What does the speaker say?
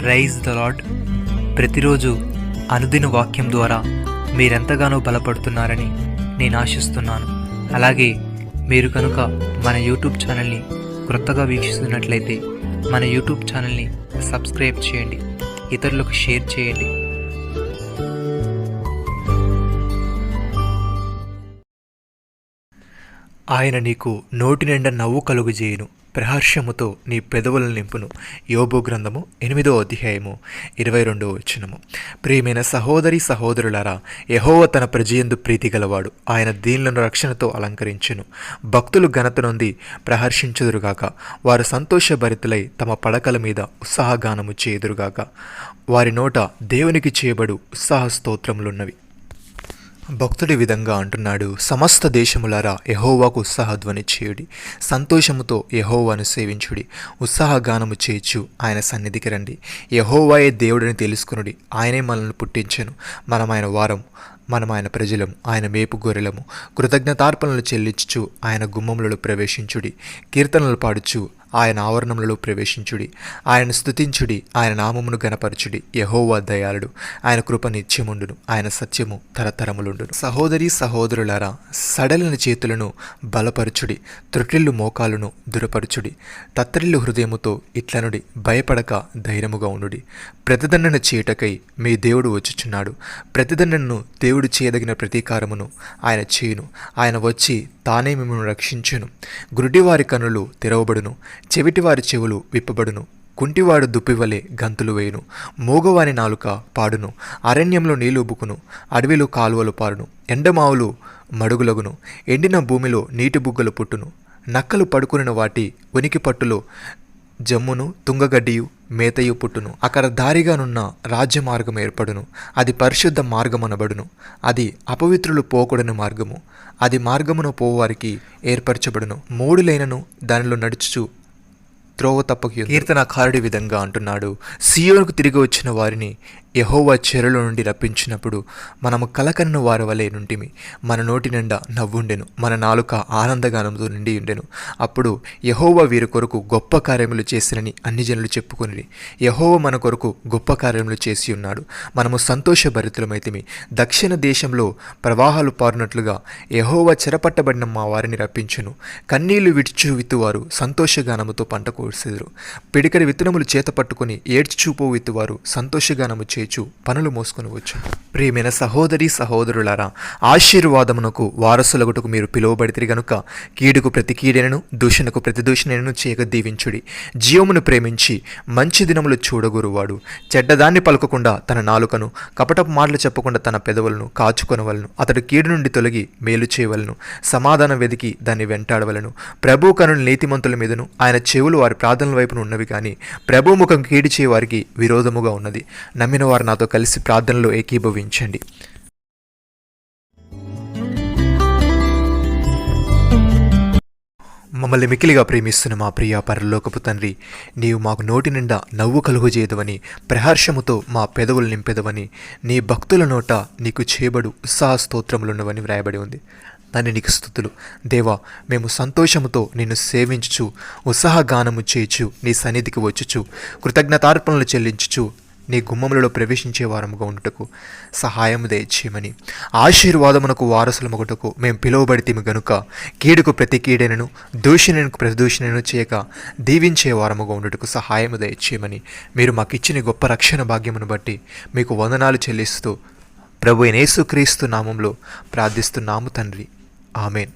Praise the lord. ప్రతిరోజు అనుదిన వాక్యం ద్వారా మీరెంతగానో బలపడుతున్నారని నేను ఆశిస్తున్నాను. అలాగే మీరు కనుక మన యూట్యూబ్ ఛానల్ని క్రొత్తగా వీక్షిస్తున్నట్లయితే మన యూట్యూబ్ ఛానల్ని సబ్స్క్రైబ్ చేయండి, ఇతరులకు షేర్ చేయండి. ఆయన నీకు నోటి నిండా నవ్వు కలుగుజేయును, ప్రహర్షముతో నీ పెదవులను నింపును. యోబు గ్రంథము 8వ అధ్యాయము 22వ వచనము. ప్రియమైన సహోదరి సహోదరులారా, యెహోవా తన ప్రజయందు ప్రీతి గలవాడు. ఆయన దీనులను రక్షణతో అలంకరించును. భక్తులు ఘనత నొంది ప్రహర్షించుదురుగాక. వారు సంతోషభరితులై తమ పడకల మీద ఉత్సాహగానము చేయుదురుగాక. వారి నోట దేవునికి చేయబడు ఉత్సాహ స్తోత్రములున్నవి. భక్తుడి విధంగా అంటున్నాడు, సమస్త దేశములారా యెహోవాకు ఉత్సాహధ్వని చేయుడి, సంతోషముతో యెహోవాను సేవించుడి, ఉత్సాహగానము చేయొచ్చు ఆయన సన్నిధికి రండి. యెహోవాయే దేవుడని తెలుసుకునుడి. ఆయనే మనల్ని పుట్టించెను. మనమైన వారం, మనమైన ప్రజలము, ఆయన మేపు గొర్రెలము. కృతజ్ఞతార్పణలు చెల్లించుచు ఆయన గుమ్మములలో ప్రవేశించుడి. కీర్తనలు పాడుచు ఆయన ఆవరణములలో ప్రవేశించుడి. ఆయన స్తుతించుడి, ఆయన నామమును గణపరచుడి. యెహోవా దయాళుడు, ఆయన కృప నిత్యముండును, ఆయన సత్యము తరతరములుండును. సహోదరి సహోదరులారా, సడలిన చేతులను బలపరచుడి, త్రుటిల్లు మోకాలను దురపరచుడి. తత్తరిల్లు హృదయముతో ఇట్లనుడి, భయపడక ధైర్యముగా ఉండుడి. ప్రతిదండన చేయుటకై మీ దేవుడు వచ్చుచున్నాడు. ప్రతిదండనను దేవుడు చేయదగిన ప్రతీకారమును ఆయన చేయును. ఆయన వచ్చి తానే మిమ్మల్ని రక్షించును. గురుడివారి కన్నులు తెరవబడును, చెవిటివారి చెవులు విప్పబడును. కుంటివాడు దుప్పివలే గంతులు వేయును, మూగవాని నాలుక పాడును. అరణ్యంలో నీళ్లు ఉబ్బుకును, అడవిలో కాలువలు పారును. ఎండమావులు మడుగులగును, ఎండిన భూమిలో నీటి బుగ్గలు పుట్టును. నక్కలు పడుకుని వాటి ఉనికి పట్టులో జమ్మును, తుంగగడ్డియు, మేతయు పుట్టును. అక్కడ దారిగానున్న రాజ్య మార్గం ఏర్పడును. అది పరిశుద్ధ మార్గమనబడును. అది అపవిత్రులు పోకూడని మార్గము. అది మార్గమును పోవారికి ఏర్పరచబడును. మూడులైనను దానిలో నడుచుచు త్రోవ తప్పకి. కీర్తనకారుడి విధంగా అంటున్నాడు, సియోనుకు తిరిగి వచ్చిన వారిని యెహోవా చెరలో నుండి రప్పించినప్పుడు మనము కలకన్న వారి వలె నుంటిమి. మన నోటి నిండా నవ్వుండెను, మన నాలుక ఆనందగానంతో నిండి ఉండెను. అప్పుడు యెహోవా వీరి కొరకు గొప్ప కార్యములు చేసినని అన్ని జనులు చెప్పుకొనిరి. యెహోవా మన కొరకు గొప్ప కార్యములు చేసి ఉన్నాడు. మనము సంతోషభరితులమైతిమి. దక్షిణ దేశంలో ప్రవాహాలు పారునట్లుగా యెహోవా చెరపట్టబడిన మా వారిని రప్పించును. కన్నీళ్లు విడిచు విత్తువారు సంతోషగానముతో పంట కోసెదరు. పిడికడి విత్తనములు చేత పట్టుకుని ఏడ్చిచూపు విత్తువారు సంతోషగానము చేచు పనులు మోసుకొని వచ్చు. ప్రియమైన సహోదరి సహోదరులారా, ఆశీర్వాదమునకు వారసులగుటకు మీరు పిలువబడితిరి గనుక కీడుకు ప్రతి కీడెనను, దూషణకు ప్రతి దూషణను చేయక దీవించుడి. జీవమును ప్రేమించి మంచి దినములు చూడగోరువాడు చెడ్డదాన్ని పలకకుండా తన నాలుకను, కపటపు మాటలు చెప్పకుండా తన పెదవులను కాచుకొనవలను. అతడు కీడు నుండి తొలగి మేలు చేయవలను, సమాధానం వెదికి దాన్ని వెంటాడవలను. ప్రభు కనులు నీతిమంతుల మీదను, ఆయన చెవులు వారి ప్రార్థనల వైపున ఉన్నవి, కానీ ప్రభు ముఖం కీడు చేయ వారికి విరోధముగా ఉన్నది. నమ్మిన వారు నాతో కలిసి ప్రార్థనలో ఏకీభవించండి. మమ్మల్ని మిక్కిలిగా ప్రేమిస్తున్న మా ప్రియ పరలోకపు తండ్రి, నీవు మాకు నోటి నిండా నవ్వు కలుగజేయదవని, ప్రహర్షముతో మా పెదవులు నింపెదవని, నీ భక్తుల నోట నీకు చేయబడు ఉత్సాహ స్తోత్రములున్నవని వ్రాయబడి ఉంది. దాన్ని నీకు స్తుతులు దేవా. మేము సంతోషముతో నిన్ను సేవించుచు, ఉత్సాహగానము చేయుచు, నీ సన్నిధికి వచ్చుచు, కృతజ్ఞతార్పణలు చెల్లించుచు నీ గుమ్మములలో ప్రవేశించే వారముగా ఉండుటకు సహాయము దయచేయమని, ఆశీర్వాదమునకు వారసులమగుటకు మేము పిలువబడితేమి గనుక కీడుకు ప్రతి కీడెనను, దూషణకు ప్రతి దూషణను చేయక దీవించే వారముగా ఉండుటకు సహాయము దయచేయమని, మీరు మాకు ఇచ్చిన గొప్ప రక్షణ భాగ్యమును బట్టి మీకు వందనాలు చెల్లిస్తూ ప్రభు యేసుక్రీస్తు నామంలో ప్రార్థిస్తున్నాము తండ్రి. ఆమెన్.